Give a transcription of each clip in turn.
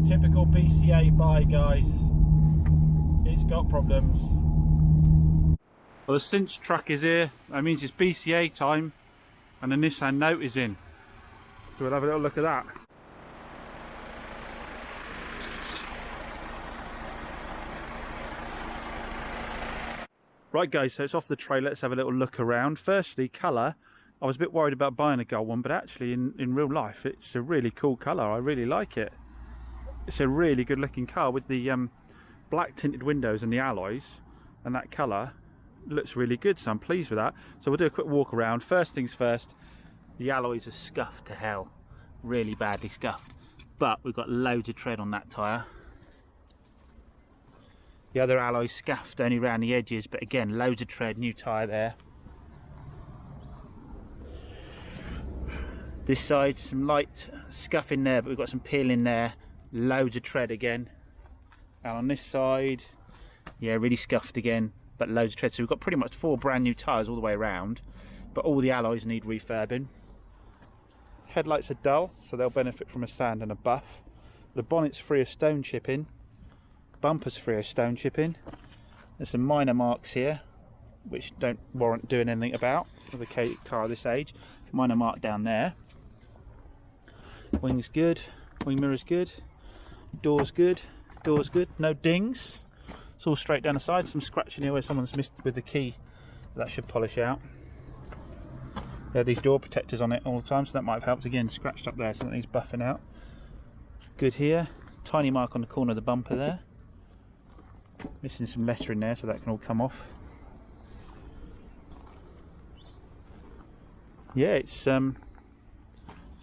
Typical BCA buy, guys. It's got problems. Well, the cinch truck is here. That means it's BCA time, and the Nissan Note is in. So we'll have a little look at that. Right guys, so it's off the trailer. Let's have a little look around. Firstly, colour. I was a bit worried about buying a gold one, but actually in real life it's a really cool colour. I really like it. It's a really good looking car with the black tinted windows and the alloys, and that colour looks really good, so I'm pleased with that. So we'll do a quick walk around. First things first, the alloys are scuffed to hell, really badly scuffed, but we've got loads of tread on that tyre. The other alloy's scuffed only around the edges, but again, loads of tread, new tyre there. This side, some light scuff in there, but we've got some peel in there, loads of tread again. And on this side, yeah, really scuffed again, but loads of tread. So we've got pretty much 4 brand new tyres all the way around, but all the alloys need refurbing. Headlights are dull, so they'll benefit from a sand and a buff. The bonnet's free of stone chipping. Bumper's free of stone chipping. There's some minor marks here which don't warrant doing anything about with a car of this age. Minor mark down there. Wings good, wing mirror's good, door's good, no dings. It's all straight down the side. Some scratching here where someone's missed with the key. That should polish out. There are these door protectors on it all the time, so that might have helped. Again, scratched up there, so that needs buffing out. Good here. Tiny mark on the corner of the bumper there. Missing some lettering there, so that can all come off. Yeah, it's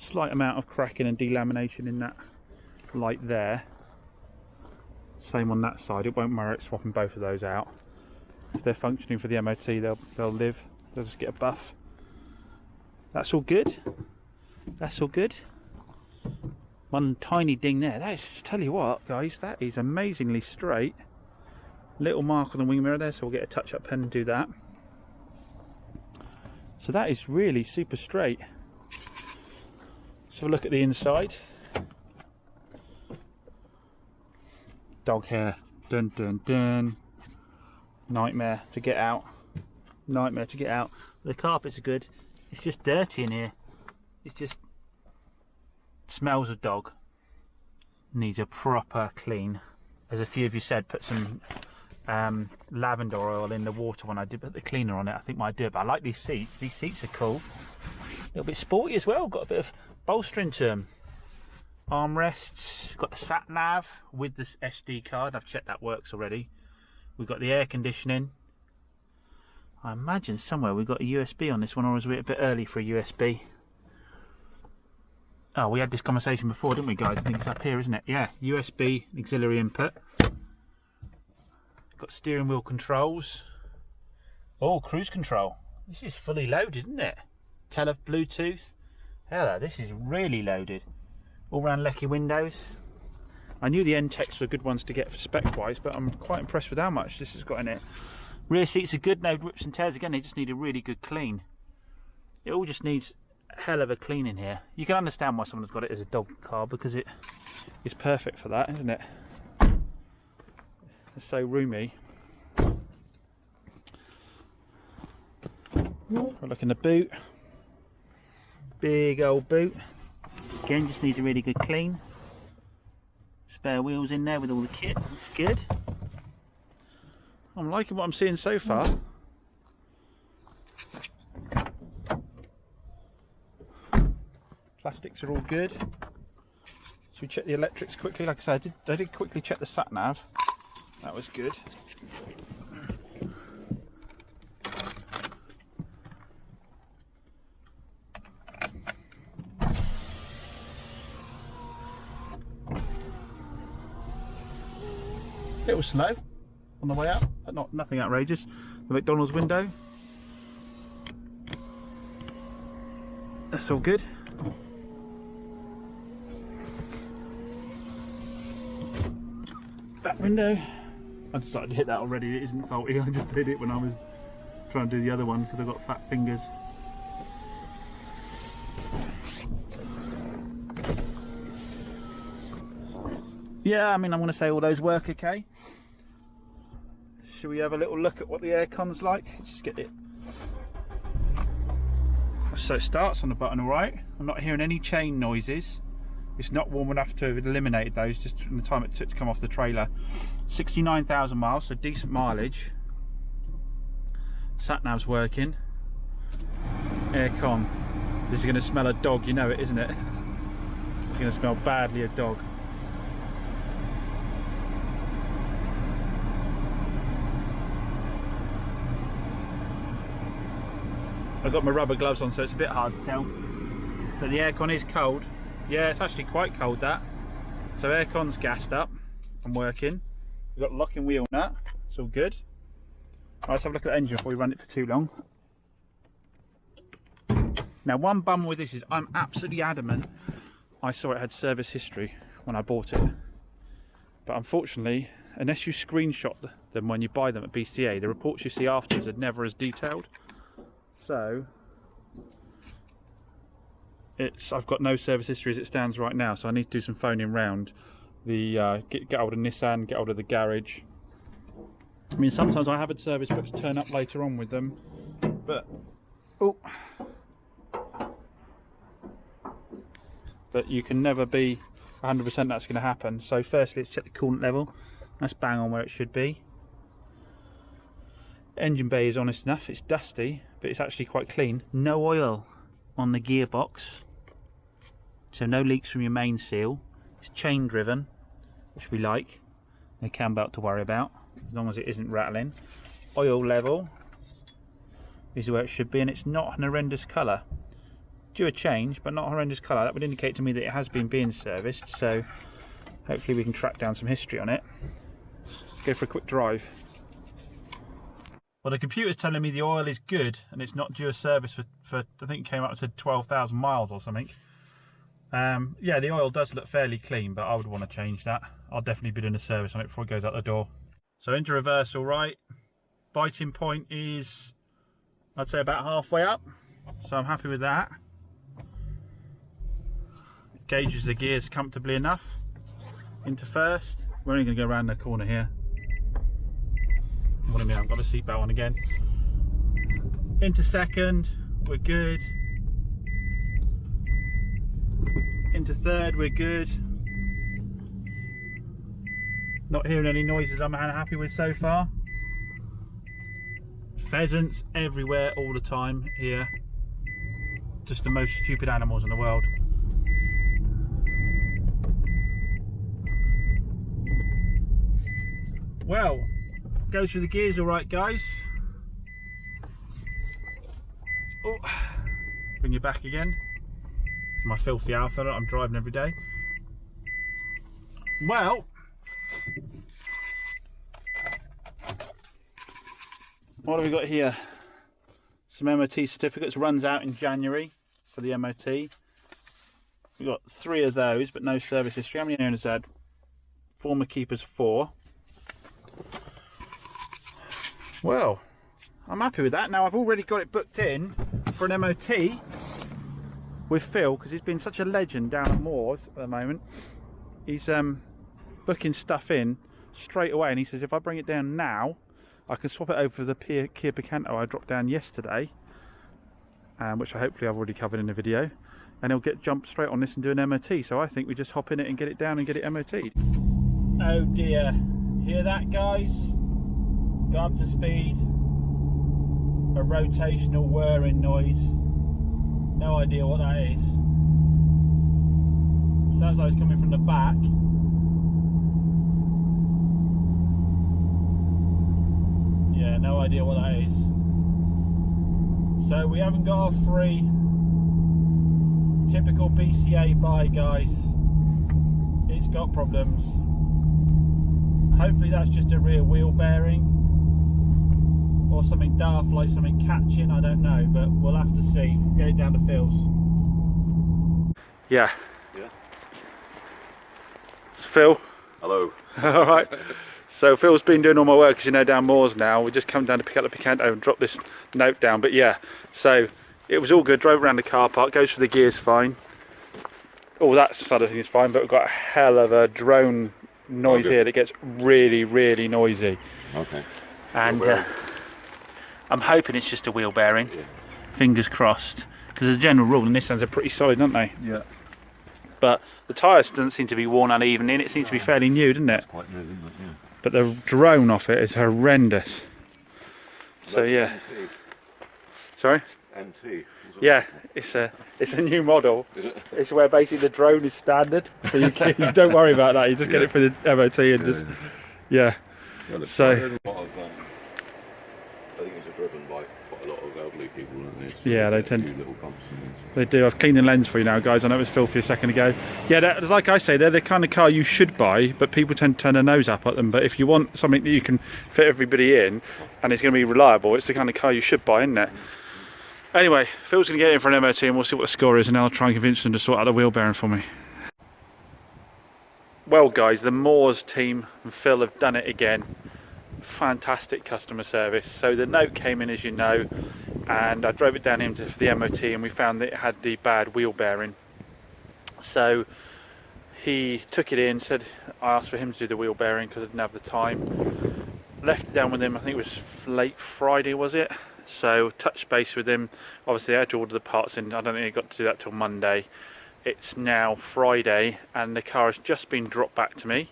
slight amount of cracking and delamination in that light there. Same on that side. It won't merit swapping both of those out. If they're functioning for the MOT, they'll live. They'll just get a buff. That's all good. That's all good. One tiny ding there. That is, tell you what, guys, that is amazingly straight. Little mark on the wing mirror there, so we'll get a touch-up pen and do that. So that is really super straight. Let's have a look at the inside. Dog hair. Dun dun dun. Nightmare to get out. Nightmare to get out. The carpets are good. It's just dirty in here. It's just smells of dog. Needs a proper clean. As a few of you said, put some lavender oil in the water when I did put the cleaner on it. I think might do it, but I like these seats. These seats are cool. A little bit sporty as well. Got a bit of bolstering to them. Armrests. Got the sat nav with the SD card. I've checked that works already. We've got the air conditioning. I imagine somewhere we've got a USB on this one, or was we a bit early for a USB? Oh, we had this conversation before, didn't we, guys? I think it's up here, isn't it? Yeah, USB auxiliary input. Got steering wheel controls. Oh, cruise control. This is fully loaded, isn't it? Tele Bluetooth. Hello, this is really loaded. All round lecky windows. I knew the N-Techs were good ones to get for spec wise, but I'm quite impressed with how much this has got in it. Rear seats are good, no rips and tears. Again, they just need a really good clean. It all just needs a hell of a clean in here. You can understand why someone's got it as a dog car, because it is perfect for that, isn't it? It's so roomy. We'll look in the boot. Big old boot. Again, just needs a really good clean. Spare wheels in there with all the kit. That's good. I'm liking what I'm seeing so far. Plastics are all good. Should we check the electrics quickly? Like I said, I did quickly check the sat nav. That was good. Little slow on the way out, but nothing outrageous. The McDonald's window. That's all good. Back window. I decided to hit that already. It isn't faulty. I just did it when I was trying to do the other one because I've got fat fingers. Yeah, I mean, I'm going to say all those work okay. Should we have a little look at what the aircon's like? Let's just get it. So it starts on the button, all right. I'm not hearing any chain noises. It's not warm enough to have eliminated those just from the time it took to come off the trailer. 69,000 miles, so decent mileage. Sat nav's working. Aircon. This is going to smell of dog, you know it, isn't it? It's going to smell badly of dog. I've got my rubber gloves on, so it's a bit hard to tell. But the aircon is cold. Yeah, it's actually quite cold, that. So aircon's gassed up and working. We've got locking wheel nut. It's all good. Right, let's have a look at the engine before we run it for too long. Now, one bummer with this is I'm absolutely adamant I saw it had service history when I bought it. But unfortunately, unless you screenshot them when you buy them at BCA, the reports you see afterwards are never as detailed. So I've got no service history as it stands right now, so I need to do some phoning round the get hold of Nissan, get hold of the garage. I mean, sometimes I have had service books turn up later on with them, but but you can never be 100% that's going to happen. So firstly, let's check the coolant level. That's bang on where it should be. Engine bay is honest enough, it's dusty, but it's actually quite clean. No oil on the gearbox, so no leaks from your main seal. It's chain driven, which we like. No cam belt to worry about, as long as it isn't rattling. Oil level is where it should be, and it's not an horrendous colour. Due a change, but not a horrendous colour. That would indicate to me that it has been being serviced, so hopefully we can track down some history on it. Let's go for a quick drive. Well, the computer's telling me the oil is good and it's not due a service for I think it came up to 12,000 miles or something. Yeah, the oil does look fairly clean, but I would want to change that. I'll definitely be doing a service on it before it goes out the door. So into reverse, all right. Biting point is, I'd say, about halfway up, so I'm happy with that. It gauges the gears comfortably enough. Into first, we're only going to go around the corner here. What do you mean? I've got the seatbelt on again. Into second, we're good. Into third, we're good. Not hearing any noises I'm happy with so far. Pheasants everywhere all the time here. Just the most stupid animals in the world. Well, go through the gears all right, guys. Oh, bring you back again. It's my filthy Alpha that I'm driving every day. Well, what have we got here? Some MOT certificates. Runs out in January for the MOT. We've got 3 of those, but no service history. How many owners had? Former keepers 4. Well, I'm happy with that. Now I've already got it booked in for an MOT with Phil, because he's been such a legend down at Moors at the moment. He's booking stuff in straight away, and he says if I bring it down now, I can swap it over for the Kia Picanto I dropped down yesterday, which hopefully I've already covered in the video, and he'll jump straight on this and do an MOT. So I think we just hop in it and get it down and get it MOT'd. Oh dear, hear that, guys? Got up to speed. A rotational whirring noise. No idea what that is. Sounds like it's coming from the back. Yeah, no idea what that is. So we haven't got our free typical BCA buy, guys. It's got problems. Hopefully that's just a rear wheel bearing, or something daft like something catching, I don't know, but we'll have to see. Get it down to Phil's. Yeah. It's Phil. Hello. Alright. So Phil's been doing all my work, as you know, down Moors now. We just come down to pick up the Picanto and drop this note down. But yeah, so it was all good. Drove around the car park, goes for the gears fine. All that side of things is fine, but we've got a hell of a drone noise here that gets really, really noisy. Okay. And I'm hoping it's just a wheel bearing. Yeah. Fingers crossed. Because as a general rule, the Nissans are pretty solid, aren't they? Yeah. But the tyres doesn't seem to be worn uneven in. It seems to be fairly new, doesn't it? It's quite new, isn't it? Yeah. But the drone off it is horrendous. So yeah. MT. Sorry? MT. Yeah, it's a new model. Is it? It's where basically the drone is standard, so you don't worry about that. You just get it for the MOT and just Well, it's So- quite a lot of, I think it's driven by quite a lot of elderly people, and it's Yeah, they a tend- few little bumps and things. They do. I've cleaned the lens for you now, guys. I know it was filthy a second ago. Yeah, like I say, they're the kind of car you should buy, but people tend to turn their nose up at them. But if you want something that you can fit everybody in and it's going to be reliable, it's the kind of car you should buy, isn't it? Anyway, Phil's going to get in for an MOT and we'll see what the score is, and then I'll try and convince them to sort out the wheel bearing for me. Well, guys, the Moors team and Phil have done it again. Fantastic customer service. So the note came in, as you know, and I drove it down into the MOT and we found that it had the bad wheel bearing. So he took it in, said I asked for him to do the wheel bearing because I didn't have the time. Left it down with him, I think it was late Friday, was it? So touched base with him. Obviously I had to order the parts in. I don't think he got to do that till Monday. It's now Friday and the car has just been dropped back to me.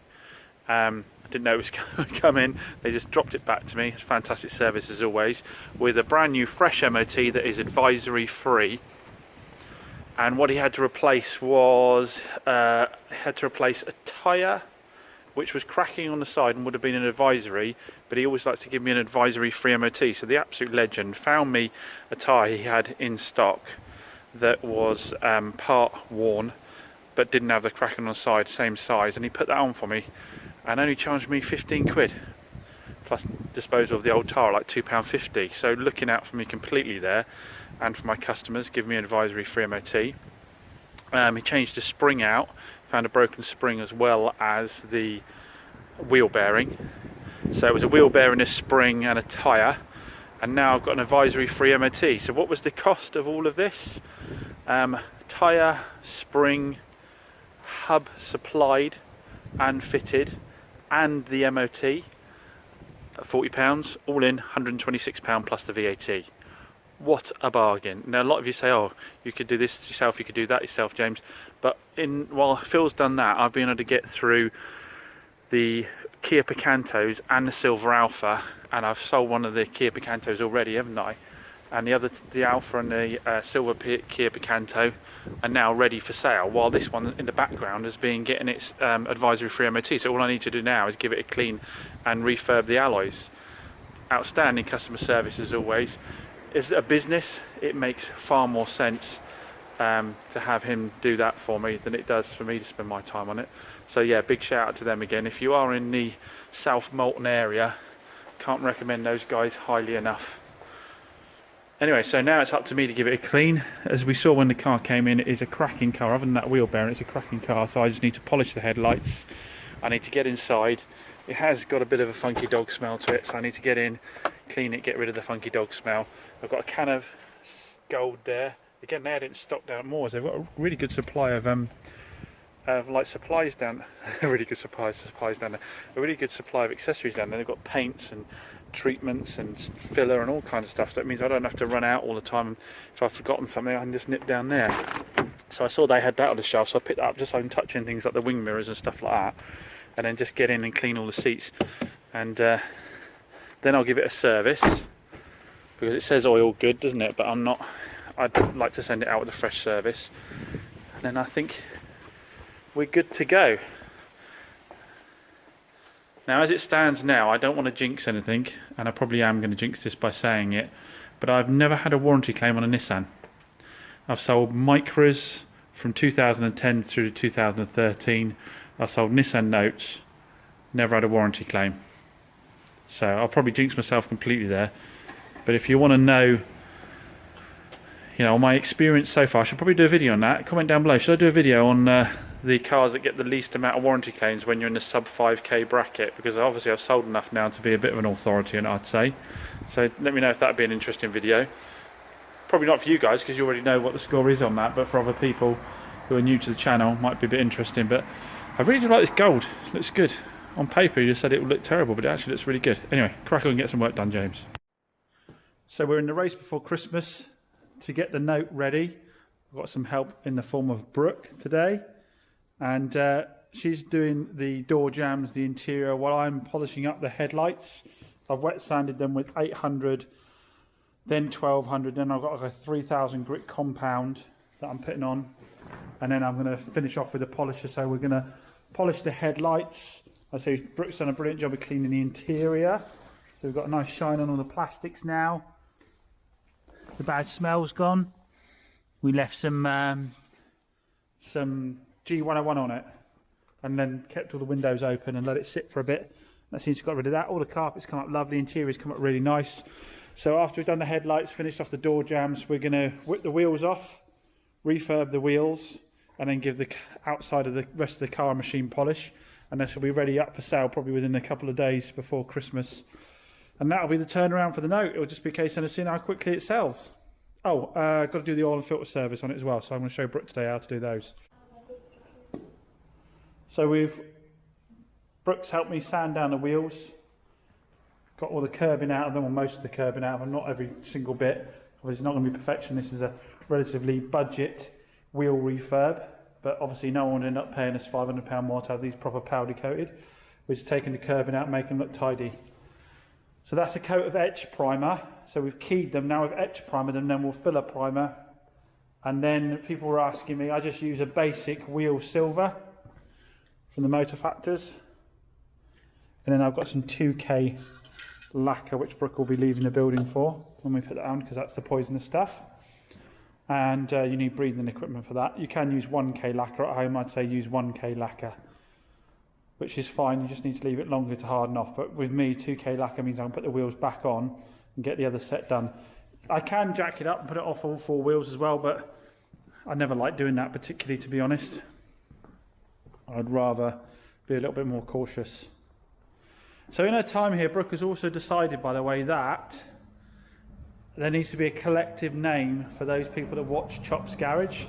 I didn't know it was going to come in. They just dropped it back to me. It's fantastic service as always, with a brand new fresh MOT that is advisory free. And what he had to replace was a tyre which was cracking on the side and would have been an advisory, but he always likes to give me an advisory free MOT. So the absolute legend found me a tyre he had in stock that was part worn but didn't have the cracking on the side, same size, and he put that on for me and only charged me 15 quid plus disposal of the old tyre, like £2.50. So looking out for me completely there, and for my customers, give me an advisory free MOT. He changed the spring out, found a broken spring as well as the wheel bearing. So it was a wheel bearing, a spring and a tyre, and now I've got an advisory free MOT. So what was the cost of all of this? Tyre, spring, hub supplied and fitted, and the MOT at £40, all in £126 plus the VAT. What a bargain. Now a lot of you say, oh, you could do this yourself, you could do that yourself, James, but while Phil's done that, I've been able to get through the Kia Picantos and the Silver Alpha, and I've sold one of the Kia Picantos already, haven't I? And the Alpha and the Silver Kia Picanto are now ready for sale, while this one in the background has been getting its advisory free MOT. So all I need to do now is give it a clean and refurb the alloys. Outstanding customer service as always. As a business, it makes far more sense to have him do that for me than it does for me to spend my time on it. So yeah, big shout out to them again. If you are in the South Molton area, can't recommend those guys highly enough. Anyway, so now it's up to me to give it a clean. As we saw when the car came in, it is a cracking car. Other than that wheel bearing, it's a cracking car, so I just need to polish the headlights. I need to get inside. It has got a bit of a funky dog smell to it, so I need to get in, clean it, get rid of the funky dog smell. I've got a can of Gold there. Again, they had it in stock down at Moors. They've got a really good supply of like supplies down a really good supplies down there. A really good supply of accessories down there. They've got paints and treatments and filler and all kinds of stuff. So that means I don't have to run out all the time. If I've forgotten something, I can just nip down there. So I saw they had that on the shelf, so I picked that up just so I can touch in things like the wing mirrors and stuff like that, and then just get in and clean all the seats, and then I'll give it a service, because it says oil good, doesn't it? But I'd like to send it out with a fresh service, and then I think we're good to go. Now as it stands now, I don't want to jinx anything, and I probably am going to jinx this by saying it, but I've never had a warranty claim on a Nissan. I've sold Micras from 2010 through to 2013. I've sold Nissan Notes, never had a warranty claim. So I'll probably jinx myself completely there. But if you want to know, you know, my experience so far, I should probably do a video on that. Comment down below. Should I do a video on the cars that get the least amount of warranty claims when you're in the sub 5k bracket? Because obviously I've sold enough now to be a bit of an authority, and I'd say. So let me know if that'd be an interesting video. Probably not for you guys, because you already know what the score is on that, but for other people who are new to the channel, might be a bit interesting. But I really do like this gold. It looks good. On paper you just said it would look terrible, but it actually looks really good. Anyway, crack on and get some work done, James. So we're in the race before Christmas to get the note ready. I've got some help in the form of Brooke today, and she's doing the door jambs, the interior, while I'm polishing up the headlights. I've wet sanded them with 800, then 1200, then I've got like a 3000 grit compound that I'm putting on, and then I'm going to finish off with a polisher. So we're going to polish the headlights. I say Brooke's done a brilliant job of cleaning the interior, so we've got a nice shine on all the plastics now. The bad smell's gone. We left some G101 on it, and then kept all the windows open and let it sit for a bit. That seems to have got rid of that. All the carpets come up lovely, interiors come up really nice. So after we've done the headlights, finished off the door jambs, we're going to whip the wheels off, refurb the wheels, and then give the outside of the rest of the car a machine polish. And this will be ready up for sale probably within a couple of days before Christmas. And that'll be the turnaround for the note. It'll just be a case of seeing how quickly it sells. Oh, got to do the oil and filter service on it as well. So I'm going to show Brooke today how to do those. So Brooke's helped me sand down the wheels. Got all the curbing out of them, or most of the curbing out of them, not every single bit. Obviously it's not going to be perfection. This is a relatively budget wheel refurb. But obviously no one would end up paying us £500 more to have these proper powder coated. We're just taking the curbing out, making them look tidy. So that's a coat of etch primer. So we've keyed them, now we've etch primered them, then we'll filler primer. And then people were asking me, I just use a basic wheel silver from the Motor Factors. And then I've got some 2K lacquer, which Brooke will be leaving the building for when we put that on, because that's the poisonous stuff. And you need breathing equipment for that. You can use 1K lacquer at home. I'd say use 1K lacquer, which is fine. You just need to leave it longer to harden off. But with me, 2K lacquer means I can put the wheels back on and get the other set done. I can jack it up and put it off all four wheels as well, but I never like doing that particularly, to be honest. I'd rather be a little bit more cautious. So in her time here, Brooke has also decided, by the way, that there needs to be a collective name for those people that watch Chop's Garage,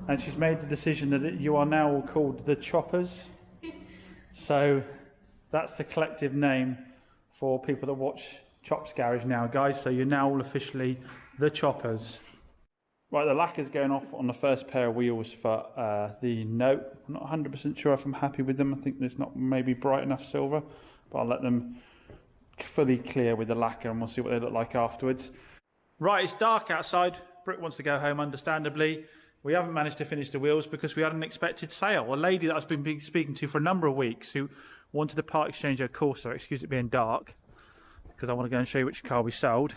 and she's made the decision that you are now all called the Choppers. So that's the collective name for people that watch Chop's Garage now, guys. So you're now all officially the Choppers. Right, the lacquer's going off on the first pair of wheels for the Note. I'm not 100% sure if I'm happy with them. I think there's not maybe bright enough silver, but I'll let them fully clear with the lacquer and we'll see what they look like afterwards. Right, it's dark outside. Brooke wants to go home, understandably. We haven't managed to finish the wheels because we had an unexpected sale. A lady that I've been speaking to for a number of weeks who wanted to part exchange her Corsa, excuse it being dark, because I want to go and show you which car we sold.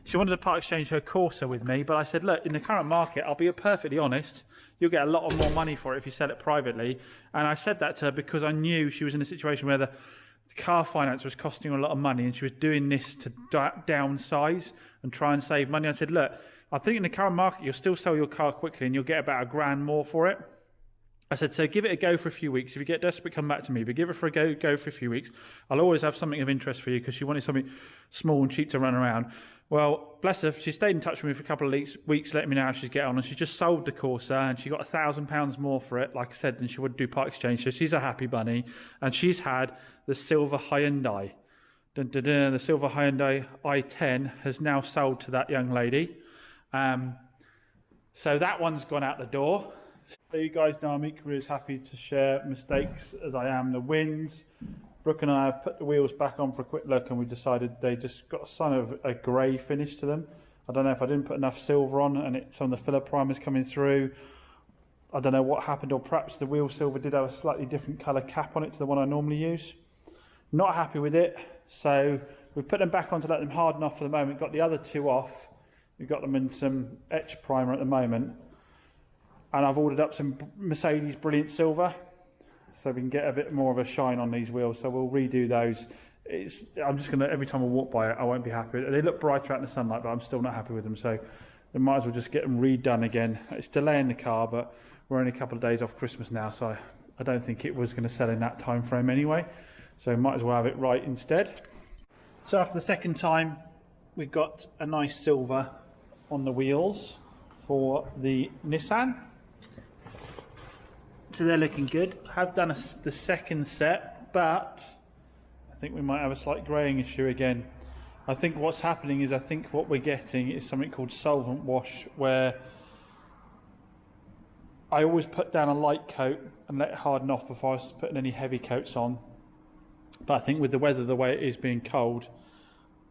She wanted to part exchange her Corsa with me, but I said, look, in the current market, I'll be perfectly honest, you'll get a lot more money for it if you sell it privately. And I said that to her because I knew she was in a situation where the car finance was costing her a lot of money, and she was doing this to downsize and try and save money. I said, look, I think in the current market you'll still sell your car quickly and you'll get about £1,000 more for it. I said, so give it a go for a few weeks. If you get desperate, come back to me, but give it for a go for a few weeks. I'll always have something of interest for you, because she wanted something small and cheap to run around. Well, bless her, she stayed in touch with me for a couple of weeks, letting me know how she's getting on, and she just sold the Corsa and she got £1,000 more for it, like I said, than she would do part exchange. So she's a happy bunny, and she's had the silver Hyundai. Dun, dun, dun, the silver Hyundai i10 has now sold to that young lady. So that one's gone out the door. So you guys know I'm equally as happy to share mistakes as I am the wins. Brooke and I have put the wheels back on for a quick look, and we decided they just got a sign of a grey finish to them. I don't know if I didn't put enough silver on and it's on the filler primers coming through. I don't know what happened, or perhaps the wheel silver did have a slightly different colour cap on it to the one I normally use. Not happy with it, so we've put them back on to let them harden off for the moment. Got the other two off. We've got them in some etch primer at the moment. And I've ordered up some Mercedes Brilliant Silver, so we can get a bit more of a shine on these wheels. So we'll redo those. I'm just going to, every time I walk by it, I won't be happy with it. They look brighter out in the sunlight, but I'm still not happy with them. So we might as well just get them redone again. It's delaying the car, but we're only a couple of days off Christmas now, so I don't think it was going to sell in that time frame anyway. So might as well have it right instead. So after the second time, we've got a nice silver on the wheels for the Nissan. So they're looking good. I have done the second set, but I think we might have a slight greying issue again. I think what's happening is, I think what we're getting is something called solvent wash, where I always put down a light coat and let it harden off before I was putting any heavy coats on. But I think with the weather the way it is being cold,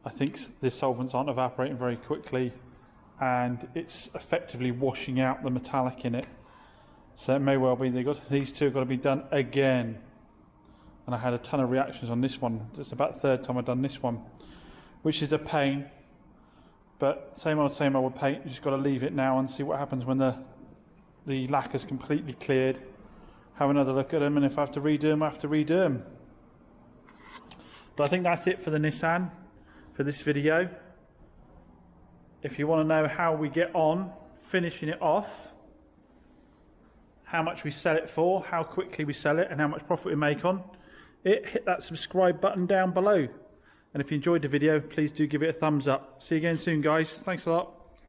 I think the solvents aren't evaporating very quickly and it's effectively washing out the metallic in it. So it may well be these two have got to be done again. And I had a ton of reactions on this one. It's about the third time I've done this one, which is a pain. But same old with paint. You just got to leave it now and see what happens when the lacquer's completely cleared. Have another look at them, and if I have to redo them, I have to redo them. But I think that's it for the Nissan for this video. If you want to know how we get on finishing it off, how much we sell it for, how quickly we sell it, and how much profit we make on it, hit that subscribe button down below. And if you enjoyed the video, please do give it a thumbs up. See you again soon, guys. Thanks a lot.